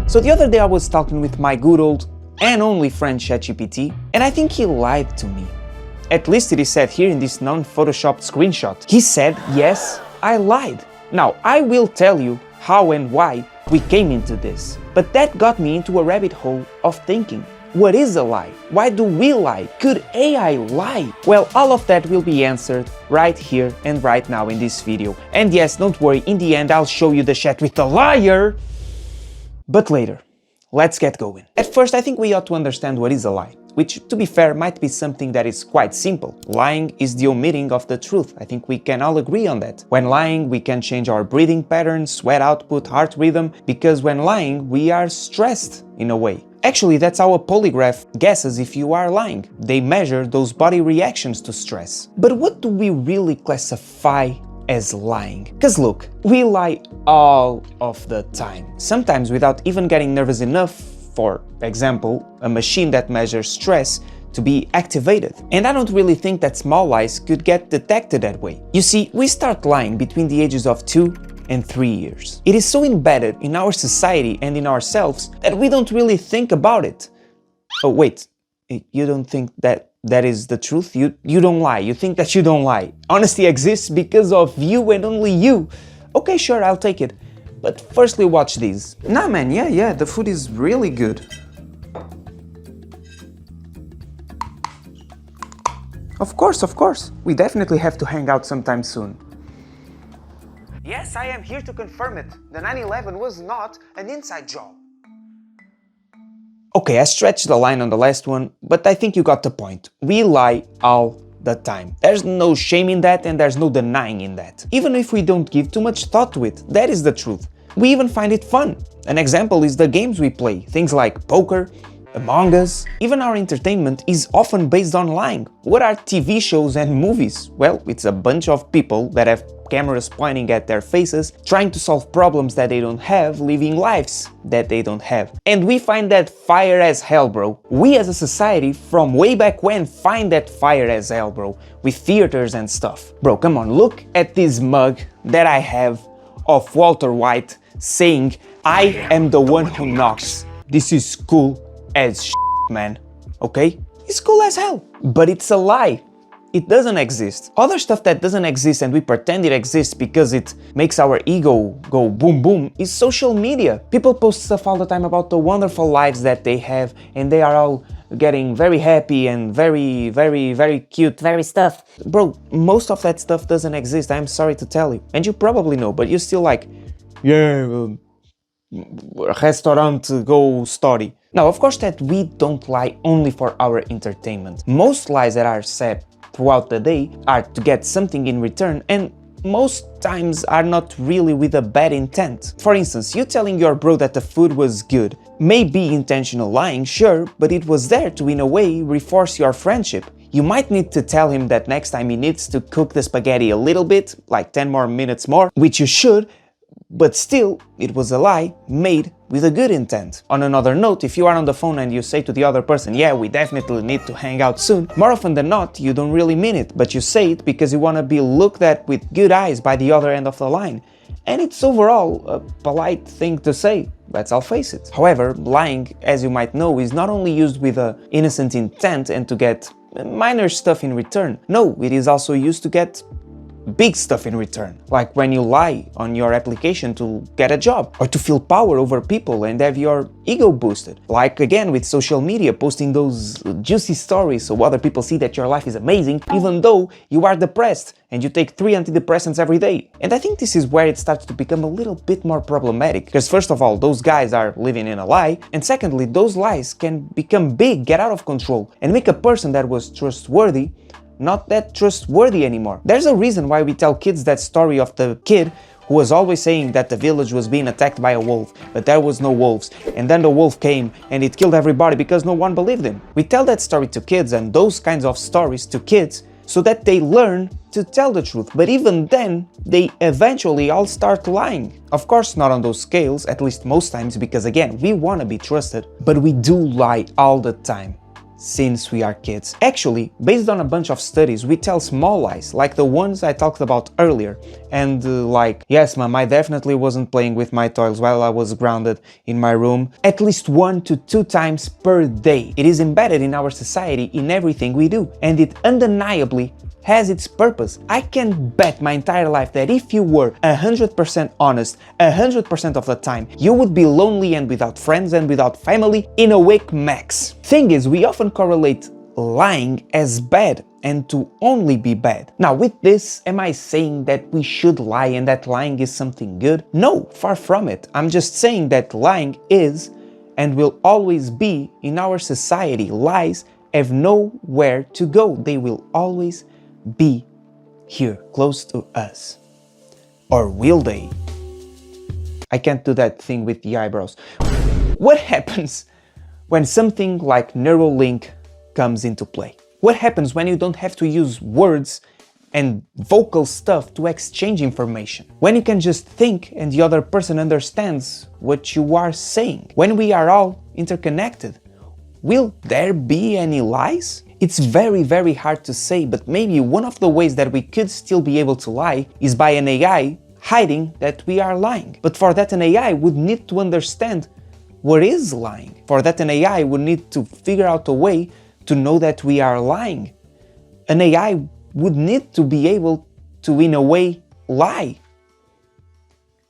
So the other day I was talking with my good old and only friend ChatGPT, and I think he lied to me. At least it is said here in this non-photoshopped screenshot. He said, yes, I lied. Now, I will tell you how and why we came into this. But that got me into a rabbit hole of thinking. What is a lie? Why do we lie? Could AI lie? Well, all of that will be answered right here and right now in this video. And yes, don't worry, in the end I'll show you the chat with the liar, but later. Let's get going. At first, I think we ought to understand what is a lie, which, to be fair, might be something that is quite simple. Lying is the omitting of the truth. I think we can all agree on that. When lying, we can change our breathing patterns, sweat output, heart rhythm, because when lying, we are stressed in a way. Actually, that's how a polygraph guesses if you are lying. They measure those body reactions to stress. But what do we really classify as lying? Because look, we lie all of the time. Sometimes without even getting nervous enough, for example, a machine that measures stress to be activated. And I don't really think that small lies could get detected that way. You see, we start lying between the ages of 2 and 3 years. It is so embedded in our society and in ourselves that we don't really think about it. Oh wait, you don't think that is the truth? You don't lie, you think that you don't lie. Honesty exists because of you and only you. Okay, sure, I'll take it. But firstly, watch these. Nah man, yeah, the food is really good. Of course. We definitely have to hang out sometime soon. Yes, I am here to confirm it. The 9/11 was not an inside job. Okay, I stretched the line on the last one, but I think you got the point. We lie all the time. There's no shame in that and there's no denying in that. Even if we don't give too much thought to it, that is the truth. We even find it fun. An example is the games we play, things like poker, Among Us. Even our entertainment is often based on lying. What are TV shows and movies? Well, it's a bunch of people that have cameras pointing at their faces, trying to solve problems that they don't have, living lives that they don't have. And we find that fire as hell, bro. We as a society from way back when find that fire as hell, bro, with theaters and stuff. Bro, come on, look at this mug that I have of Walter White saying, I am the one who knocks. This is cool as shit, man. Okay? It's cool as hell. But it's a lie. It doesn't exist. Other stuff that doesn't exist and we pretend it exists because it makes our ego go boom boom is social media. People post stuff all the time about the wonderful lives that they have and they are all getting very happy and very cute. Very stuff. Bro, most of that stuff doesn't exist, I'm sorry to tell you. And you probably know, but you're still like, yeah, restaurant, go study. Now, of course that we don't lie only for our entertainment. Most lies that are said throughout the day are to get something in return and most times are not really with a bad intent. For instance, you telling your bro that the food was good may be intentional lying, sure, but it was there to in a way reinforce your friendship. You might need to tell him that next time he needs to cook the spaghetti a little bit, like 10 more minutes more, which you should, but still, it was a lie made with a good intent. On another note, if you are on the phone and you say to the other person, yeah, we definitely need to hang out soon, more often than not, you don't really mean it, but you say it because you want to be looked at with good eyes by the other end of the line. And it's overall a polite thing to say, let's all face it. However, lying, as you might know, is not only used with an innocent intent and to get minor stuff in return. No, it is also used to get big stuff in return, like when you lie on your application to get a job or to feel power over people and have your ego boosted, like again with social media, posting those juicy stories so other people see that your life is amazing even though you are depressed and you take 3 antidepressants every day. And I think this is where it starts to become a little bit more problematic, because first of all, those guys are living in a lie, and secondly, those lies can become big, get out of control, and make a person that was trustworthy not that trustworthy anymore. There's a reason why we tell kids that story of the kid who was always saying that the village was being attacked by a wolf, but there was no wolves, and then the wolf came and it killed everybody because no one believed him. We tell that story to kids and those kinds of stories to kids so that they learn to tell the truth, but even then, they eventually all start lying. Of course not on those scales, at least most times, because again, we want to be trusted, but we do lie all the time. since we are kids. Actually, based on a bunch of studies, we tell small lies, like the ones I talked about earlier, and like, yes mom, I definitely wasn't playing with my toys while I was grounded in my room, at least 1 to 2 times per day. It is embedded in our society, in everything we do, and it undeniably has its purpose. I can bet my entire life that if you were 100% honest 100% of the time, you would be lonely and without friends and without family in a week max. Thing is, we often correlate lying as bad and to only be bad. Now with this, am I saying that we should lie and that lying is something good? No, far from it. I'm just saying that lying is and will always be in our society. Lies have nowhere to go. They will always be here, close to us. Or will they? I can't do that thing with the eyebrows. What happens when something like Neuralink comes into play? What happens when you don't have to use words and vocal stuff to exchange information? When you can just think and the other person understands what you are saying? When we are all interconnected? Will there be any lies? It's very, very hard to say, but maybe one of the ways that we could still be able to lie is by an AI hiding that we are lying. But for that, an AI would need to understand what is lying. For that, an AI would need to figure out a way to know that we are lying. An AI would need to be able to, in a way, lie.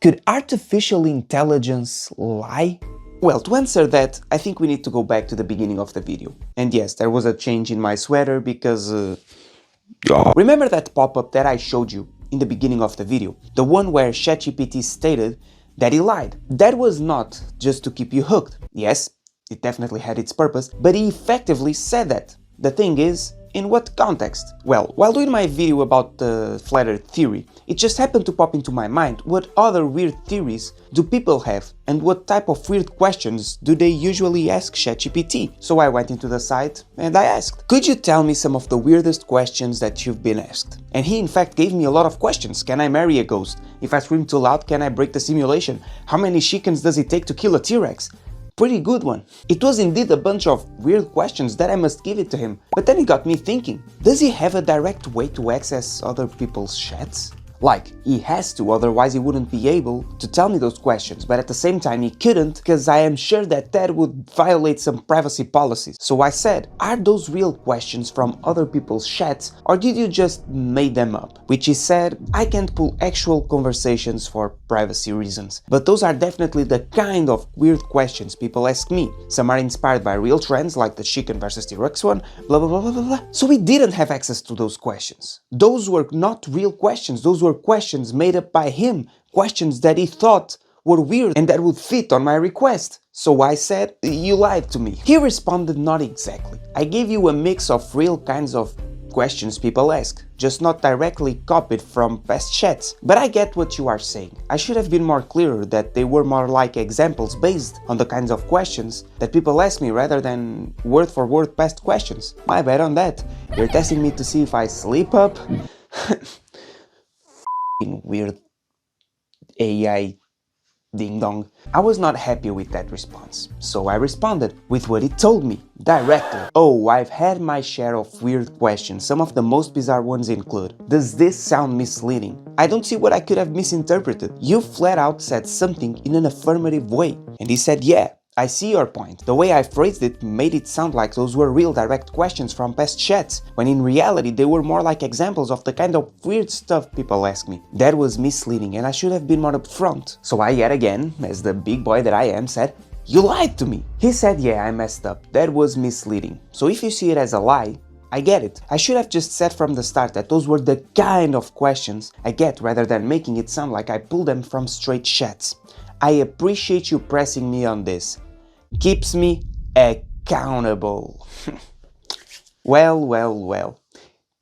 Could artificial intelligence lie? Well, to answer that, I think we need to go back to the beginning of the video. And yes, there was a change in my sweater because... Remember that pop-up that I showed you in the beginning of the video? The one where ChatGPT stated that he lied. That was not just to keep you hooked. Yes, it definitely had its purpose, but he effectively said that. The thing is, in what context? Well, while doing my video about the flat earth theory, it just happened to pop into my mind what other weird theories do people have and what type of weird questions do they usually ask ChatGPT. So I went into the site and I asked, could you tell me some of the weirdest questions that you've been asked? And he in fact gave me a lot of questions. Can I marry a ghost? If I scream too loud, can I break the simulation? How many chickens does it take to kill a T-Rex? Pretty good one. It was indeed a bunch of weird questions that I must give it to him. But then it got me thinking, does he have a direct way to access other people's chats? Like, he has to, otherwise he wouldn't be able to tell me those questions, but at the same time he couldn't, because I am sure that that would violate some privacy policies. So I said, are those real questions from other people's chats, or did you just make them up? Which he said, I can't pull actual conversations for privacy reasons. But those are definitely the kind of weird questions people ask me. Some are inspired by real trends, like the chicken versus T-Rex one, blah blah blah blah blah. So we didn't have access to those questions. Those were not real questions, those were questions made up by him, questions that he thought were weird and that would fit on my request. So I said, you lied to me. He responded, not exactly. I gave you a mix of real kinds of questions people ask, just not directly copied from past chats. But I get what you are saying. I should have been more clear that they were more like examples based on the kinds of questions that people ask me rather than word for word past questions. My bad on that. You're testing me to see if I sleep up? Weird AI ding dong. I was not happy with that response, so I responded with what he told me, directly. Oh, I've had my share of weird questions. Some of the most bizarre ones include, does this sound misleading? I don't see what I could have misinterpreted. You flat out said something in an affirmative way. And he said, yeah, I see your point. The way I phrased it made it sound like those were real direct questions from past chats, when in reality they were more like examples of the kind of weird stuff people ask me. That was misleading and I should have been more upfront. So I yet again, as the big boy that I am, said, you lied to me. He said, yeah, I messed up. That was misleading. So if you see it as a lie, I get it. I should have just said from the start that those were the kind of questions I get rather than making it sound like I pulled them from straight chats. I appreciate you pressing me on this. Keeps me accountable. Well.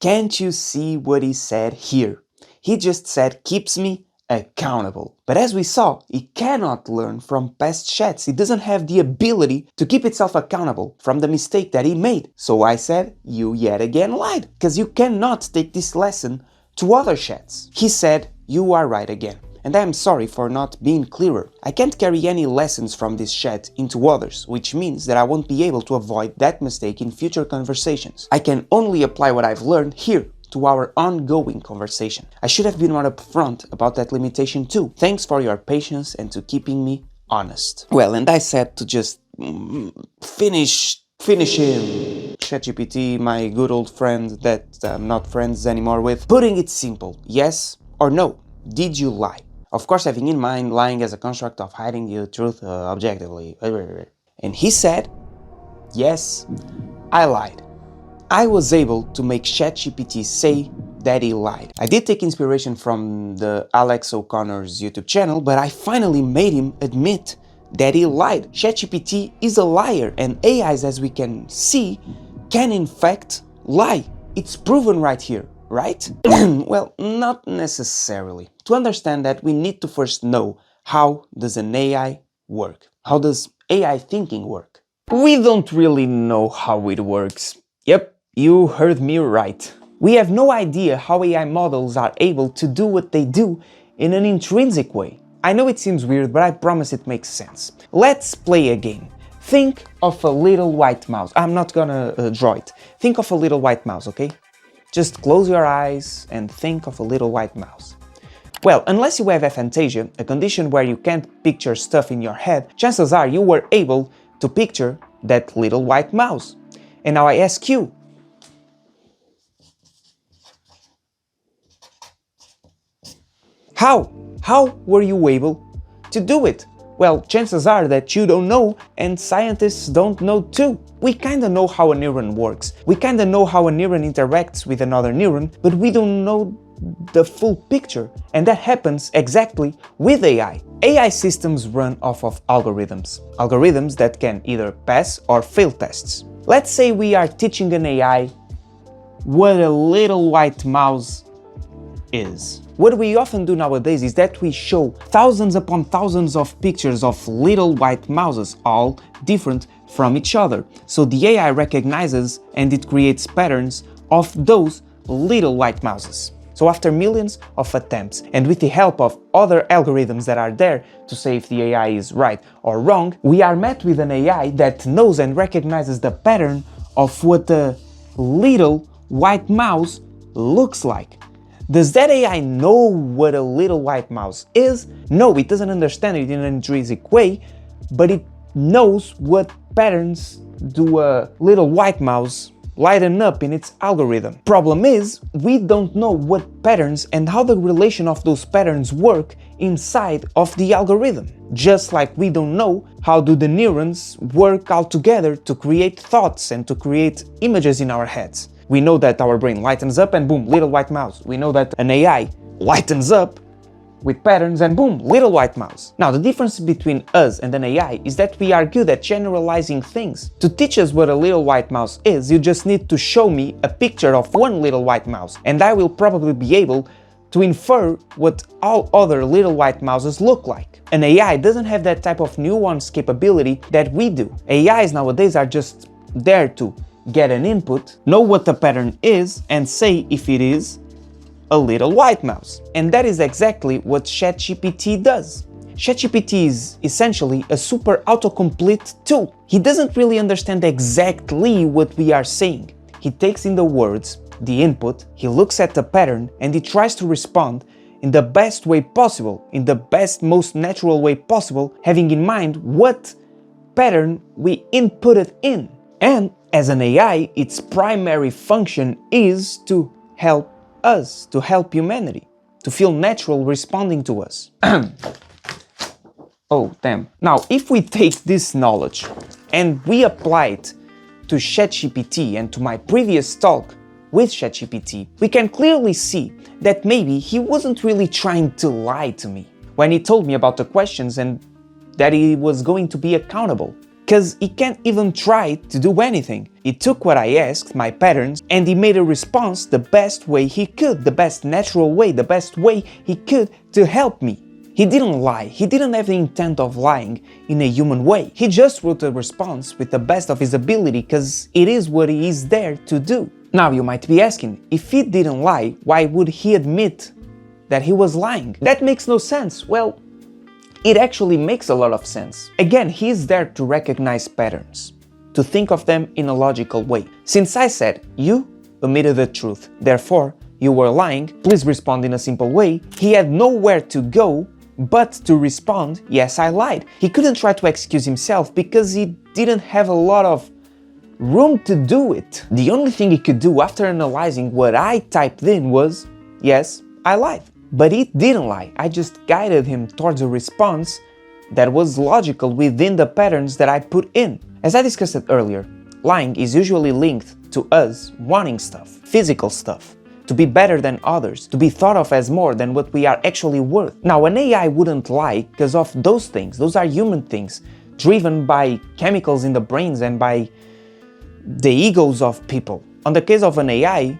Can't you see what he said here? He just said keeps me accountable. But as we saw, it cannot learn from past chats. It doesn't have the ability to keep itself accountable from the mistake that he made. So I said, you yet again lied, because you cannot take this lesson to other chats. He said, you are right again. and I am sorry for not being clearer. I can't carry any lessons from this chat into others, which means that I won't be able to avoid that mistake in future conversations. I can only apply what I've learned here to our ongoing conversation. I should have been more upfront about that limitation too. Thanks for your patience and to keeping me honest. Well, and I said to just finish him. ChatGPT, my good old friend that I'm not friends anymore with. Putting it simple, yes or no? Did you lie? Of course, having in mind lying as a construct of hiding the truth objectively. And he said, yes, I lied. I was able to make ChatGPT say that he lied. I did take inspiration from the Alex O'Connor's YouTube channel, but I finally made him admit that he lied. ChatGPT is a liar, and AIs, as we can see, can in fact lie. It's proven right here, right? Well, not necessarily. To understand that, we need to first know, how does an AI work? How does AI thinking work? We don't really know how it works. Yep, you heard me right. We have no idea how AI models are able to do what they do in an intrinsic way. I know it seems weird, but I promise it makes sense. Let's play a game. Think of a little white mouse. I'm not gonna draw it. Think of a little white mouse, okay? Just close your eyes and think of a little white mouse. Well, unless you have aphantasia, a condition where you can't picture stuff in your head, chances are you were able to picture that little white mouse. And now I ask you, how were you able to do it? Well, chances are that you don't know, and scientists don't know too. We kinda know how a neuron works. We kinda know how a neuron interacts with another neuron, but we don't know the full picture. And that happens exactly with AI. AI systems run off of algorithms. Algorithms that can either pass or fail tests. Let's say we are teaching an AI what a little white mouse is. What we often do nowadays is that we show thousands upon thousands of pictures of little white mouses, all different from each other. So the AI recognizes and it creates patterns of those little white mouses. So after millions of attempts, and with the help of other algorithms that are there to say if the AI is right or wrong, we are met with an AI that knows and recognizes the pattern of what a little white mouse looks like. Does that AI know what a little white mouse is? No, it doesn't understand it in an intrinsic way, but it knows what patterns do a little white mouse lighten up in its algorithm. Problem is, we don't know what patterns and how the relation of those patterns work inside of the algorithm. Just like we don't know how do the neurons work all together to create thoughts and to create images in our heads. We know that our brain lightens up and boom, little white mouse. We know that an AI lightens up with patterns and boom, little white mouse. Now, the difference between us and an AI is that we are good at generalizing things. To teach us what a little white mouse is, you just need to show me a picture of one little white mouse, and I will probably be able to infer what all other little white mouses look like. An AI doesn't have that type of nuance capability that we do. AIs nowadays are just there to get an input, know what the pattern is, and say if it is a little white mouse. And that is exactly what ChatGPT does. ChatGPT is essentially a super autocomplete tool. He doesn't really understand exactly what we are saying. He takes in the words, the input, he looks at the pattern, and he tries to respond in the best way possible, in the best, most natural way possible, having in mind what pattern we inputted in. And as an AI, its primary function is to help us, to help humanity, to feel natural responding to us. Oh, damn. Now, if we take this knowledge and we apply it to ChatGPT and to my previous talk with ChatGPT, we can clearly see that maybe he wasn't really trying to lie to me when he told me about the questions and that he was going to be accountable. Because he can't even try to do anything. He took what I asked, my patterns, and he made a response the best way he could, the best natural way, the best way he could to help me. He didn't lie, he didn't have the intent of lying in a human way. He just wrote a response with the best of his ability because it is what he is there to do. Now you might be asking, if he didn't lie, why would he admit that he was lying. That makes no sense. Well, it actually makes a lot of sense. Again, he is there to recognize patterns, to think of them in a logical way. Since I said, you omitted the truth, therefore you were lying, please respond in a simple way, he had nowhere to go but to respond, yes, I lied. He couldn't try to excuse himself because he didn't have a lot of room to do it. The only thing he could do after analyzing what I typed in was, yes, I lied. But he didn't lie. I just guided him towards a response that was logical within the patterns that I put in. As I discussed it earlier, lying is usually linked to us wanting stuff, physical stuff, to be better than others, to be thought of as more than what we are actually worth. Now, an AI wouldn't lie because of those things. Those are human things, driven by chemicals in the brains and by the egos of people. On the case of an AI,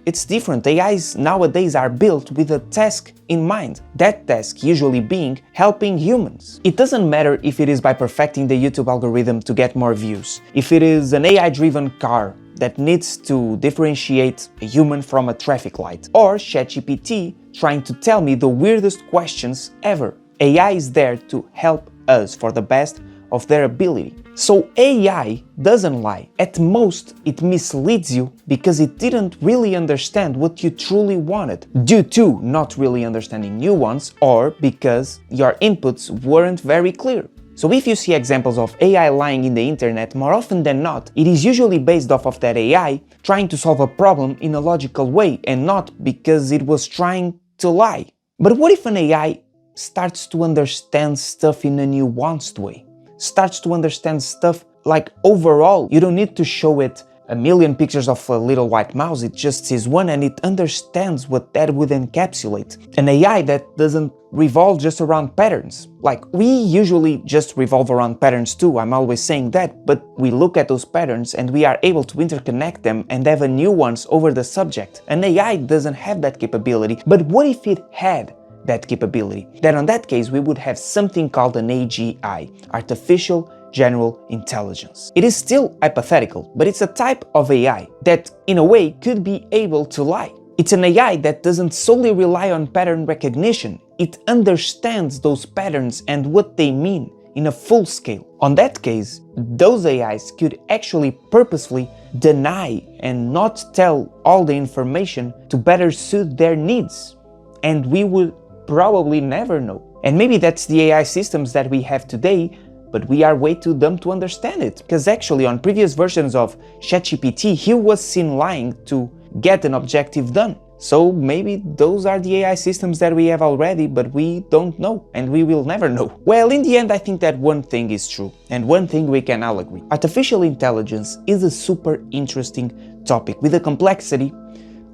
it's different. AIs nowadays are built with a task in mind. That task usually being helping humans. It doesn't matter if it is by perfecting the YouTube algorithm to get more views, if it is an AI-driven car that needs to differentiate a human from a traffic light, or ChatGPT trying to tell me the weirdest questions ever. AI is there to help us for the best of their ability. So AI doesn't lie. At most, it misleads you because it didn't really understand what you truly wanted, due to not really understanding nuance or because your inputs weren't very clear. So if you see examples of AI lying in the internet, more often than not, it is usually based off of that AI trying to solve a problem in a logical way and not because it was trying to lie. But what if an AI starts to understand stuff in a nuanced way? Starts to understand stuff like overall, you don't need to show it a million pictures of a little white mouse, it just sees one and it understands what that would encapsulate. An AI that doesn't revolve just around patterns. Like, we usually just revolve around patterns too, I'm always saying that, but we look at those patterns and we are able to interconnect them and have a nuance over the subject. An AI doesn't have that capability, but what if it had that capability? Then in that case, we would have something called an AGI, Artificial General Intelligence. It is still hypothetical, but it's a type of AI that, in a way, could be able to lie. It's an AI that doesn't solely rely on pattern recognition. It understands those patterns and what they mean in a full scale. On that case, those AIs could actually purposefully deny and not tell all the information to better suit their needs. And we would probably never know. And maybe that's the AI systems that we have today, but we are way too dumb to understand it. Because actually on previous versions of ChatGPT, he was seen lying to get an objective done. So maybe those are the AI systems that we have already, but we don't know, and we will never know. Well, in the end, I think that one thing is true, and one thing we can all agree. Artificial intelligence is a super interesting topic with a complexity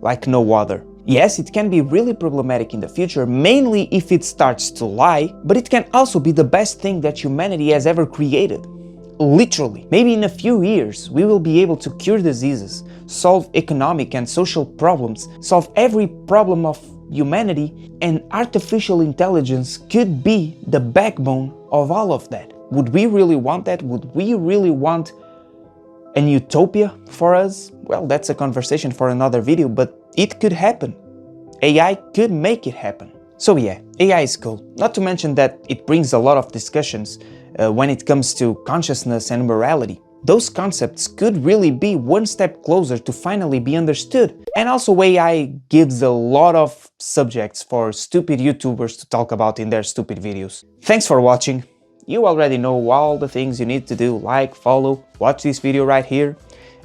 like no other. Yes, it can be really problematic in the future, mainly if it starts to lie, but it can also be the best thing that humanity has ever created. Literally. Maybe in a few years, we will be able to cure diseases, solve economic and social problems, solve every problem of humanity, and artificial intelligence could be the backbone of all of that. Would we really want that? Would we really want an utopia for us? Well, that's a conversation for another video, but it could happen. AI could make it happen. So yeah, AI is cool. Not to mention that it brings a lot of discussions when it comes to consciousness and morality. Those concepts could really be one step closer to finally be understood. And also AI gives a lot of subjects for stupid YouTubers to talk about in their stupid videos. Thanks for watching. You already know all the things you need to do, like, follow, watch this video right here.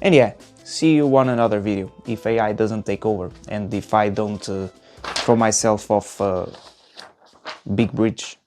And yeah, see you on another video, if AI doesn't take over, and if I don't throw myself off a big bridge.